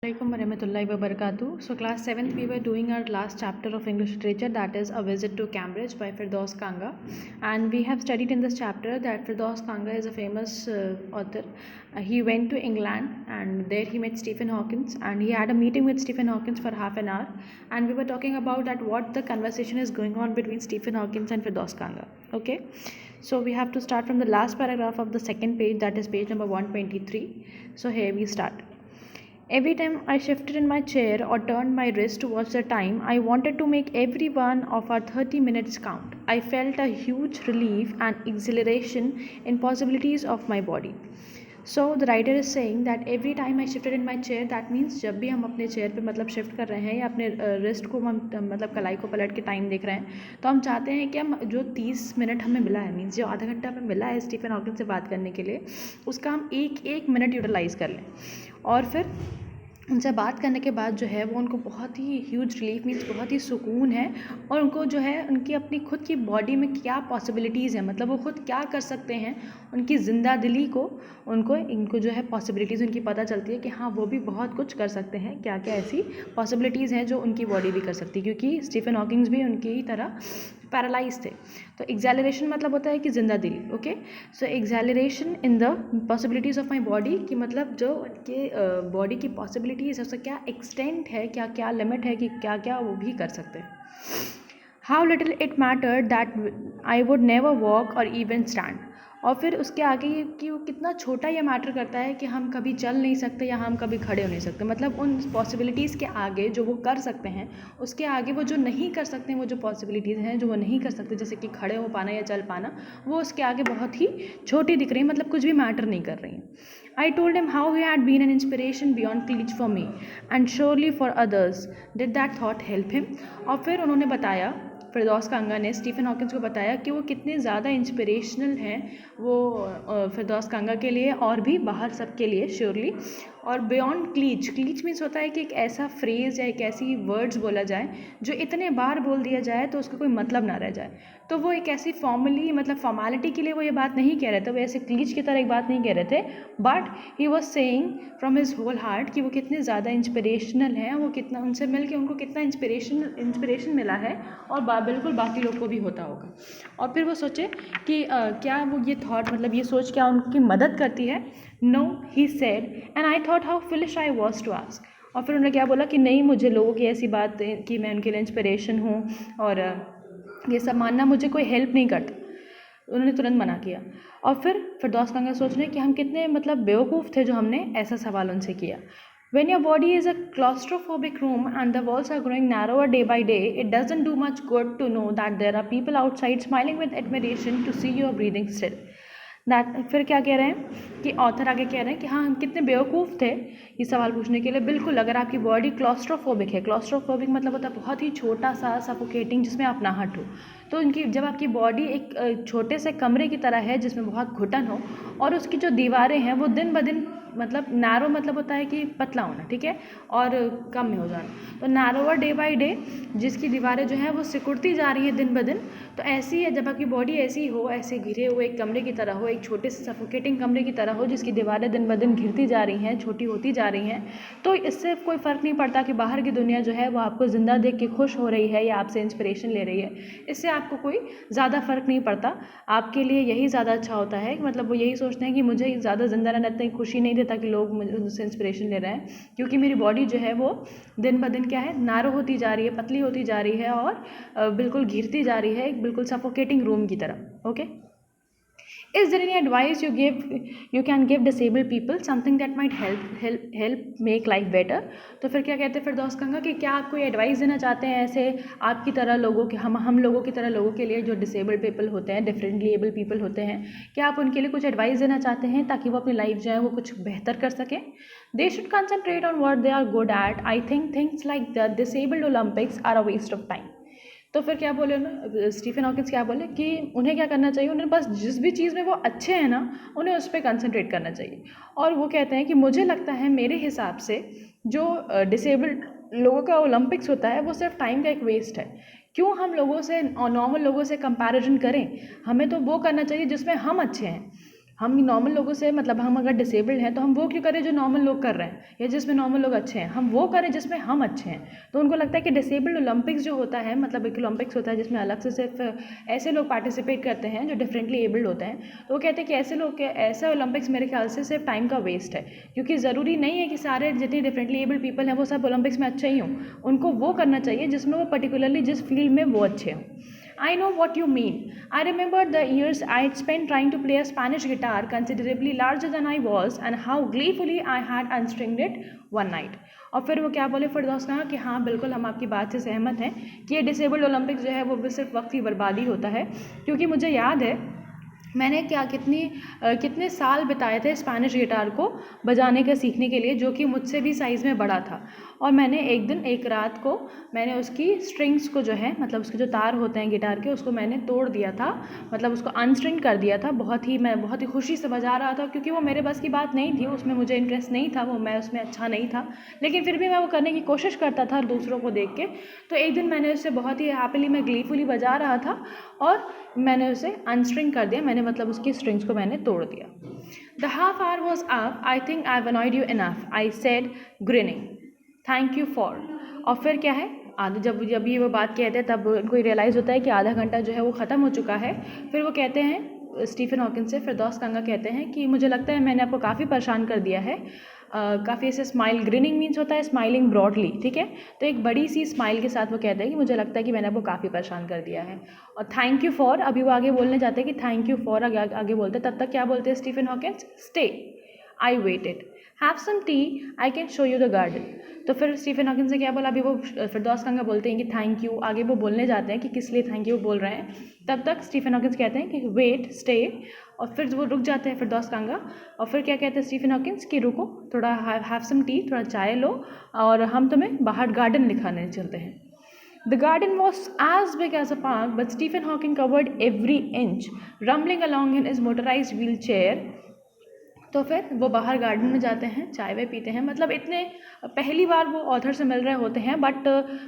Assalamualaikum warahmatullahi wabarakatuh. So class 7th we were doing our last chapter of English literature, that is A Visit to Cambridge by Firdaus Kanga, and we have studied in this chapter that Firdaus Kanga is a famous author. He went to England and there he met Stephen Hawking, and he had a meeting with Stephen Hawking for half an hour, and we were talking about that what the conversation is going on between Stephen Hawking and Firdaus Kanga. Okay, so we have to start from the last paragraph of the second page, that is page number 123. So here we start. Every time I shifted in my chair or turned my wrist to watch the time, I wanted to make every one of our 30 minutes count. I felt a huge relief and exhilaration in possibilities of my body. So the writer is saying that every time I shifted in my chair, that means जब भी हम अपने chair पे मतलब shift कर रहे हैं या अपने रिस्ट को हम मतलब कलाई को पलट के टाइम देख रहे हैं, तो हम चाहते हैं कि हम जो 30 मिनट हमें मिला है, मीन्स जो आधा घंटा हमें मिला है स्टीफन हॉकिंग से बात करने के लिए, उसका हम एक एक मिनट यूटिलाइज़ कर लें। और फिर उनसे बात करने के बाद जो है वो उनको बहुत ही ह्यूज रिलीफ मीन्स बहुत ही सुकून है, और उनको जो है उनकी अपनी खुद की बॉडी में क्या पॉसिबिलिटीज़ हैं, मतलब वो खुद क्या कर सकते हैं, उनकी ज़िंदा दिली को इनको जो है पॉसिबिलिटीज़ उनकी पता चलती है कि हाँ वो भी बहुत कुछ कर सकते हैं, क्या क्या ऐसी पॉसिबिलिटीज़ हैं जो उनकी बॉडी भी कर सकती है, क्योंकि स्टीफन हॉकिंग्स भी उनकी ही तरह पैरालाइज थे। तो एक्सैलरेशन मतलब होता है कि ज़िंदा दिली। Okay, so acceleration in the possibilities of my body, कि मतलब जो उनके बॉडी की पॉसिबिलिटीज़ है उसका क्या एक्सटेंट है, क्या क्या लिमिट है, कि क्या क्या वो भी कर सकते हैं। How little it matter that I would never walk और इवन स्टैंड। और फिर उसके आगे ये कि वो कितना छोटा ये मैटर करता है कि हम कभी चल नहीं सकते या हम कभी खड़े हो नहीं सकते, मतलब उन पॉसिबिलिटीज़ के आगे जो वो कर सकते हैं उसके आगे वो जो नहीं कर सकते हैं, वो जो पॉसिबिलिटीज़ हैं जो वो नहीं कर सकते, जैसे कि खड़े हो पाना या चल पाना, वो उसके आगे बहुत ही छोटी दिख रही है, मतलब कुछ भी मैटर नहीं कर रही हैं। I told him how he had been an inspiration beyond Cleach for me and surely for others. Did that thought help him? और फिर उन्होंने बताया, फिरदौस कांगा ने स्टीफन हॉकिंस को बताया कि वो कितने ज़्यादा इंस्पिरेशनल हैं वो फिरदौस कांगा के लिए और भी बाहर सब के लिए श्योरली। और बियॉन्ड क्लीच मीन्स होता है कि एक ऐसा फ्रेज़ या एक ऐसी वर्ड्स बोला जाए जो इतने बार बोल दिया जाए तो उसका कोई मतलब ना रह जाए। तो वो एक ऐसी फॉर्मली मतलब फॉर्मेलिटी के लिए वो ये बात नहीं कह रहे थे, वो ऐसे क्लीच की तरह एक बात नहीं कह रहे थे, but he was saying from his whole heart कि वो कितने ज़्यादा इंस्पिरेशनल हैं, वो कितना उनसे मिल के उनको कितना इंस्पिरेशन मिला है, और बिल्कुल बाकी लोग को भी होता होगा। और फिर वो सोचे कि क्या वो ये थॉट मतलब ये सोच क्या उनकी मदद करती है। No, he said, and I thought how foolish I was to ask. और फिर उन्होंने क्या बोला कि नहीं, मुझे लोगों की ऐसी बात कि मैं उनके लिए इंस्पिरेशन हूँ और ये सब मानना मुझे कोई हेल्प नहीं करता। उन्होंने तुरंत मना किया। और फिर फिरदौस कांगा सोच रहे कि हम कितने मतलब बेवकूफ़ थे जो हमने ऐसा सवाल उनसे किया। When your body is a claustrophobic room and the walls are growing narrower day by day, it doesn't do much good to know that there are people outside smiling with admiration to see you are breathing still. फिर क्या कह रहे हैं कि author आगे कह रहे हैं कि हाँ हम कितने बेवकूफ़ थे ये सवाल पूछने के लिए। बिल्कुल, अगर आपकी बॉडी क्लॉस्ट्रोफोबिक है, क्लॉस्ट्रोफोबिक मतलब होता है बहुत ही छोटा सा सफोकेटिंग जिसमें आप ना हटो, तो उनकी जब आपकी बॉडी एक छोटे से कमरे की तरह है जिसमें बहुत घुटन हो और उसकी जो दीवारें हैं वो दिन ब दिन मतलब नैरो मतलब होता है कि पतला होना, ठीक है, और कम में हो जाना, तो नैरोवर डे बाय डे जिसकी दीवारें जो हैं वो सिकुड़ती जा रही हैं दिन ब दिन। तो ऐसी है जब आपकी बॉडी ऐसी हो, ऐसे घिरे हुए एक कमरे की तरह हो, एक छोटे से सफोकेटिंग कमरे की तरह हो जिसकी दीवारें दिन ब दिन घिरती जा रही हैं, छोटी होती जा रही हैं, तो इससे कोई फ़र्क नहीं पड़ता कि बाहर की दुनिया जो है वो आपको ज़िंदा देख के खुश हो रही है या आपसे इंस्पिरेशन ले रही है। इससे आपको कोई ज़्यादा फ़र्क नहीं पड़ता। आपके लिए यही ज़्यादा अच्छा होता है, मतलब वो यही सोचते हैं कि मुझे ज़्यादा ज़िंदा रहना इतनी खुशी नहीं देता कि लोग मुझसे इंस्पिरेशन ले रहे हैं, क्योंकि मेरी बॉडी जो है वो दिन ब दिन क्या है, नैरो होती जा रही है, पतली होती जा रही है और बिल्कुल घिरती जा रही है एक बिल्कुल सफोकेटिंग रूम की तरह। Okay, Is there any advice you can give disabled people, something that might help make life better? तो फिर क्या कहते हैं फिरदौस कांगा कि क्या आप कोई एडवाइस देना चाहते हैं ऐसे आपकी तरह लोगों के, हम लोगों की तरह लोगों के लिए जो डिसेबल्ड पीपल होते हैं, डिफरेंटली एबल पीपल होते हैं, क्या आप उनके लिए कुछ एडवाइस देना चाहते हैं ताकि वो अपनी लाइफ जो है वो कुछ बेहतर कर सकें? They should concentrate on what they are good at. I think things like the disabled Olympics are a waste of time. तो फिर क्या बोले उन्होंने, स्टीफन हॉकिंस क्या बोले कि उन्हें क्या करना चाहिए, उन्हें बस जिस भी चीज़ में वो अच्छे हैं ना उन्हें उस पर कंसंट्रेट करना चाहिए। और वो कहते हैं कि मुझे लगता है मेरे हिसाब से जो डिसेबल्ड लोगों का ओलंपिक्स होता है वो सिर्फ टाइम का एक वेस्ट है। क्यों हम लोगों से, नॉर्मल लोगों से कंपैरिजन करें, हमें तो वो करना चाहिए जिसमें हम अच्छे हैं। हम नॉर्मल लोगों से मतलब हम अगर डिसेबल्ड हैं तो हम वो क्यों करें जो नॉर्मल लोग कर रहे हैं या जिसमें नॉर्मल लोग अच्छे हैं, हम वो करें जिसमें हम अच्छे हैं। तो उनको लगता है कि डिसेबल्ड ओलंपिक्स जो होता है मतलब एक ओलंपिक्स होता है जिसमें अलग से सिर्फ ऐसे लोग पार्टिसिपेट करते हैं जो डिफरेंटली एबल्ड होते हैं, तो वो कहते हैं कि ऐसे लोग के ऐसा ओलंपिक्स मेरे ख्याल से सिर्फ टाइम का वेस्ट है, क्योंकि ज़रूरी नहीं है कि सारे जितने डिफरेंटली एबल्ड पीपल हैं वो सब ओलंपिक्स में अच्छे ही हों। उनको वो करना चाहिए जिसमें वो पर्टिकुलरली जिस फील्ड में वो अच्छे हों। I know what you mean. I remember the years I had spent trying to play a Spanish guitar considerably larger than I was and how gleefully I had unstringed it one night. और फिर वो क्या बोले फिरदौस कहा कि हाँ बिल्कुल हम आपकी बात से सहमत हैं कि ये डिसेबल्ड ओलंपिक्स जो है वो भी सिर्फ वक्त की बर्बादी होता है, क्योंकि मुझे याद है मैंने कितने साल बिताए थे स्पैनिश गिटार को बजाने का सीखने के लिए, जो कि मुझसे भी साइज़ में बड़ा था। और मैंने एक रात को मैंने उसकी स्ट्रिंग्स को जो है मतलब उसके जो तार होते हैं गिटार के उसको मैंने तोड़ दिया था, मतलब उसको अनस्ट्रिंग कर दिया था। मैं बहुत ही खुशी से बजा रहा था क्योंकि वो मेरे बस की बात नहीं थी, उसमें मुझे इंटरेस्ट नहीं था, मैं उसमें अच्छा नहीं था, लेकिन फिर भी मैं वो करने की कोशिश करता था दूसरों को देख के। तो एक दिन मैंने उससे बहुत ही हैप्पीली मैं ग्लीफुली बजा रहा था और मैंने उसे अनस्ट्रिंग कर दिया, मैंने मतलब उसकी स्ट्रिंग्स को मैंने तोड़ दिया। The half hour was up, I think I annoyed you enough, I said grinning, thank you for. और फिर क्या है जब ये वो बात कहते हैं तब उनको रियलाइज़ होता है कि आधा घंटा जो है वो ख़त्म हो चुका है। फिर वो कहते हैं स्टीफन हॉकिंस से फिरदौस कांगा कहते हैं कि मुझे लगता है मैंने आपको काफ़ी परेशान कर दिया है। काफ़ी ऐसे स्माइल, ग्रिनिंग मीन्स होता है स्माइलिंग ब्रॉडली, ठीक है। तो एक बड़ी सी स्माइल के साथ वो कहते हैं कि मुझे लगता है कि मैंने आपको काफ़ी परेशान कर दिया है। और थैंक यू फॉर, अभी वो आगे बोलने जाते हैं कि थैंक यू फॉर आगे बोलते हैं, तब तक क्या बोलते हैं Stephen Hawkins, stay, I waited, have some tea, I can show you the garden. तो फिर स्टीफन हॉकिंस ने क्या बोला, अभी वो फिरदौस कांगा बोलते हैं कि थैंक यू, आगे वो बोलने जाते हैं कि किस लिए थैंक यू बोल रहे हैं, तब तक स्टीफन हॉकिंस कहते हैं कि वेट, स्टे, और फिर वो रुक जाते हैं फिरदौस कांगा। और फिर क्या कहते हैं स्टीफन हॉकिंस कि रुको थोड़ा, हैव सम टी, थोड़ा चाय लो और हम तुम्हें बाहर गार्डन दिखाने चलते हैं। The garden was as big as a park, but Stephen Hawking covered every inch, rumbling along in his motorized wheelchair. तो फिर वो बाहर गार्डन में जाते हैं, चाय वाय पीते हैं, मतलब इतने पहली बार वो ऑथर से मिल रहे होते हैं, but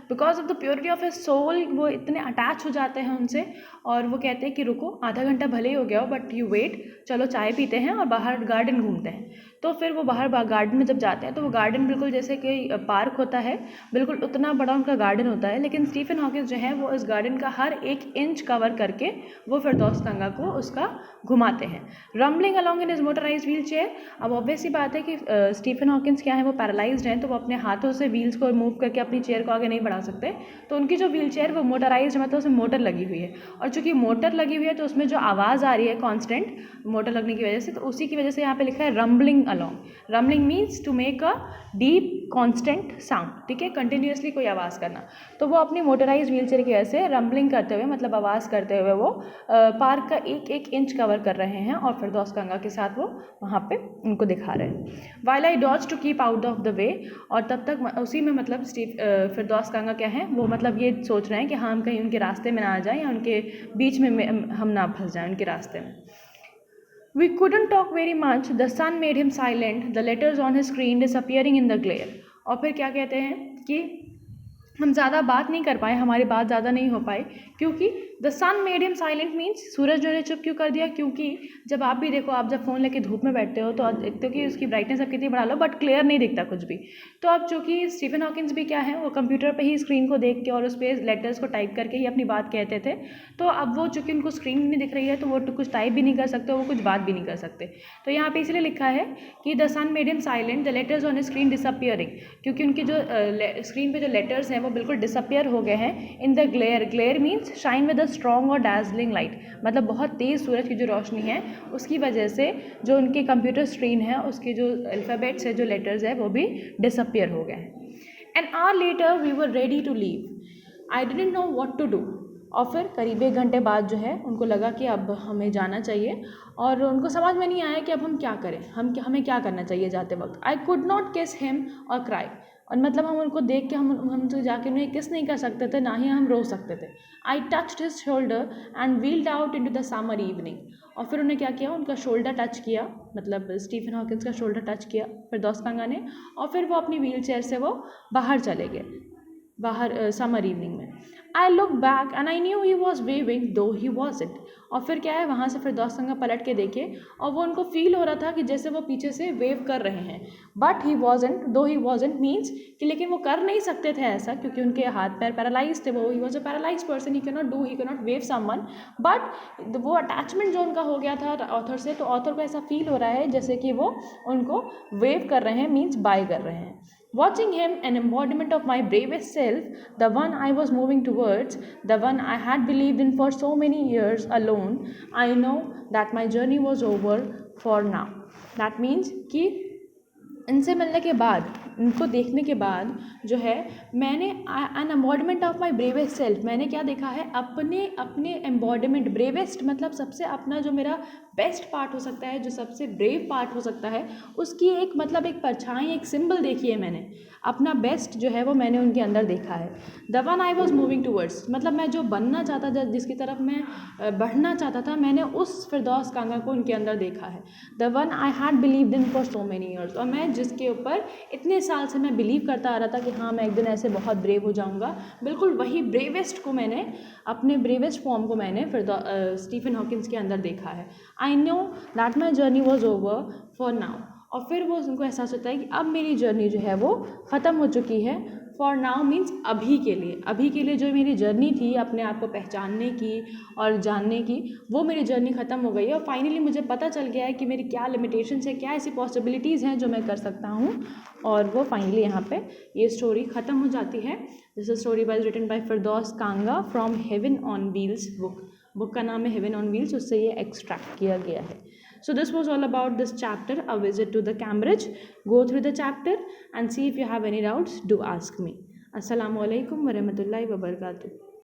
because of the purity of his soul वो इतने अटैच हो जाते हैं उनसे, और वो कहते हैं कि रुको आधा घंटा भले ही हो गया हो बट यू वेट, चलो चाय पीते हैं और बाहर गार्डन घूमते हैं। तो फिर वो बाहर गार्डन में जब जाते हैं तो वो गार्डन बिल्कुल जैसे कि पार्क होता है, बिल्कुल उतना बड़ा उनका गार्डन होता है, लेकिन स्टीफन हॉकिंस जो है वो इस गार्डन का हर एक इंच कवर करके वो फिरदौस कांगा को उसका घुमाते हैं। Rumbling along in is motorise wheel chair. अब ऑब्वियस ही बात है कि स्टीफन हॉकिंस क्या है, वो पैरालाइज्ड हैं, तो वो अपने हाथों से व्हील्स को मूव करके अपनी चेयर को आगे नहीं बढ़ा सकते, तो उनकी जो व्हील चेयर वो मोटराइज्ड मतलब उसमें मोटर लगी हुई है, और चूंकि मोटर लगी हुई है तो उसमें जो आवाज़ आ रही है कॉन्स्टेंट मोटर लगने की वजह से, तो उसी की वजह से यहाँ पे लिखा है rumbling along. Rumbling means to make a deep constant sound, ठीक है, कंटिन्यूसली कोई आवाज़ करना। तो वो अपनी मोटराइज व्हील चेयर की वजह से रम्बलिंग करते हुए मतलब आवाज़ करते हुए वो पार्क का एक एक इंच कवर कर रहे हैं, और फिरदौस कांगा के साथ वो वहाँ पे उनको दिखा रहे हैं। While I dodge to keep out of the way, और तब तक उसी में मतलब फिरदौस कांगा क्या है, वो मतलब ये सोच रहे हैं कि हम कहीं उनके रास्ते में ना आ जाएं या उनके बीच में हम ना फंस जाएं उनके रास्ते में। We couldn't talk very much. The sun made him silent. The letters on his screen disappearing in the glare. और फिर क्या कहते हैं कि हम ज़्यादा बात नहीं कर पाए, हमारी बात ज़्यादा नहीं हो पाई, क्योंकि the sun made him silent means सूरज ने चुप क्यों कर दिया, क्योंकि जब आप भी देखो, आप जब फ़ोन लेके धूप में बैठते हो तो देखते हो कि उसकी ब्राइटनेस आप कितनी बढ़ा लो बट क्लियर नहीं दिखता कुछ भी। तो अब चूँकि स्टीफन हॉकिंस भी क्या है, वो कंप्यूटर पे ही स्क्रीन को देख के और उस पर लेटर्स को टाइप करके ही अपनी बात कहते थे, तो अब वो चूँकि उनको स्क्रीन नहीं दिख रही है तो वो कुछ टाइप भी नहीं कर सकते, वो कुछ बात भी नहीं कर सकते। तो यहाँ पे इसलिए लिखा है कि the sun made him silent, the letters on screen disappearing, क्योंकि उनकी जो स्क्रीन पे जो लेटर्स हैं वो बिल्कुल डिसअपियर हो गए हैं। In the glare, glare means shine with a strong और डैजलिंग लाइट, मतलब बहुत तेज़ सूरज की जो रोशनी है उसकी वजह से जो उनकी कंप्यूटर स्क्रीन है उसके जो अल्फ़ाबेट्स है, जो लेटर्स है, वो भी डिसअपियर हो गए हैं। An hour later we were ready to leave, I didn't know what to do. और फिर करीब 1 घंटे बाद जो है उनको लगा कि अब हमें जाना चाहिए, और उनको समझ में नहीं आया कि अब हम क्या करें, हमें क्या करना चाहिए जाते वक्त। आई कुड नॉट किस हिम और क्राई, और मतलब हम उनको देख के हम तो जाके उन्हें किस नहीं कर सकते थे, ना ही हम रो सकते थे। आई touched his shoulder and wheeled out into the summer evening, और फिर उन्हें क्या किया, उनका शोल्डर टच किया, मतलब स्टीफन हॉकिंस का शोल्डर टच किया फिरदौस कांगा ने, और फिर वो अपनी व्हील चेयर से वो बाहर चले गए, बाहर समर इवनिंग में। I look back and I knew he was waving though he wasn't, और फिर क्या है, वहाँ से फिरदौस कांगा पलट के देखे और वो उनको फील हो रहा था कि जैसे वो पीछे से वेव कर रहे हैं, बट ही वॉजेंट मीन्स कि लेकिन वो कर नहीं सकते थे ऐसा, क्योंकि उनके हाथ पैर पैरालाइज थे, वो he was a paralyse person, he can not wave someone, but वो अटैचमेंट जो उनका हो गया था ऑथर से, तो ऑथर को ऐसा फील हो रहा है जैसे कि वो उनको वेव कर रहे हैं, मीन्स बाय कर रहे हैं. Watching him, an embodiment of my bravest self, the one I was moving towards, the one I had believed in for so many years alone, I know that my journey was over for now. That means कि इनसे मिलने के बाद, इनको देखने के बाद जो है, मैंने an embodiment of my bravest self, मैंने क्या देखा है, अपने एम्बॉडीमेंट, ब्रेवेस्ट मतलब सबसे अपना जो मेरा बेस्ट पार्ट हो सकता है, जो सबसे ब्रेव पार्ट हो सकता है, उसकी एक मतलब एक परछाई, एक सिंबल देखी है मैंने, अपना बेस्ट जो है वो मैंने उनके अंदर देखा है. The one I was moving towards, मतलब मैं जो बनना चाहता था, जिसकी तरफ मैं बढ़ना चाहता था, मैंने उस फिरदौस कांगा को उनके अंदर देखा है. The one I had believed in for so many years, और मैं जिसके ऊपर इतने साल से मैं बिलीव करता आ रहा था कि हाँ मैं एक दिन ऐसे बहुत ब्रेव हो जाऊँगा, बिल्कुल वही ब्रेवेस्ट को मैंने, अपने ब्रेवेस्ट फॉर्म को मैंने फिर स्टीफन हॉकिंस के अंदर देखा है. I know that my journey was over for now, और फिर वो उनको एहसास होता है कि अब मेरी जर्नी जो है वो ख़त्म हो चुकी है. फॉर नाउ मीन्स अभी के लिए जो मेरी जर्नी थी अपने आप को पहचानने की और जानने की, वो मेरी जर्नी ख़त्म हो गई है, और फाइनली मुझे पता चल गया है कि मेरी क्या लिमिटेशंस है, क्या ऐसी पॉसिबिलिटीज़ हैं जो मैं कर सकता हूँ, और वो फाइनली यहाँ पे ये स्टोरी ख़त्म हो जाती है. This story was written by Firdaus Kanga from heaven on wheels book का नाम है हेवन ऑन व्हील्स, उससे ये एक्सट्रैक्ट किया गया है. So this was all about this chapter, a visit to the Cambridge. Go through the chapter and see if you have any doubts, do ask me. Assalamu alaikum wa rahmatullahi wa barakatuh.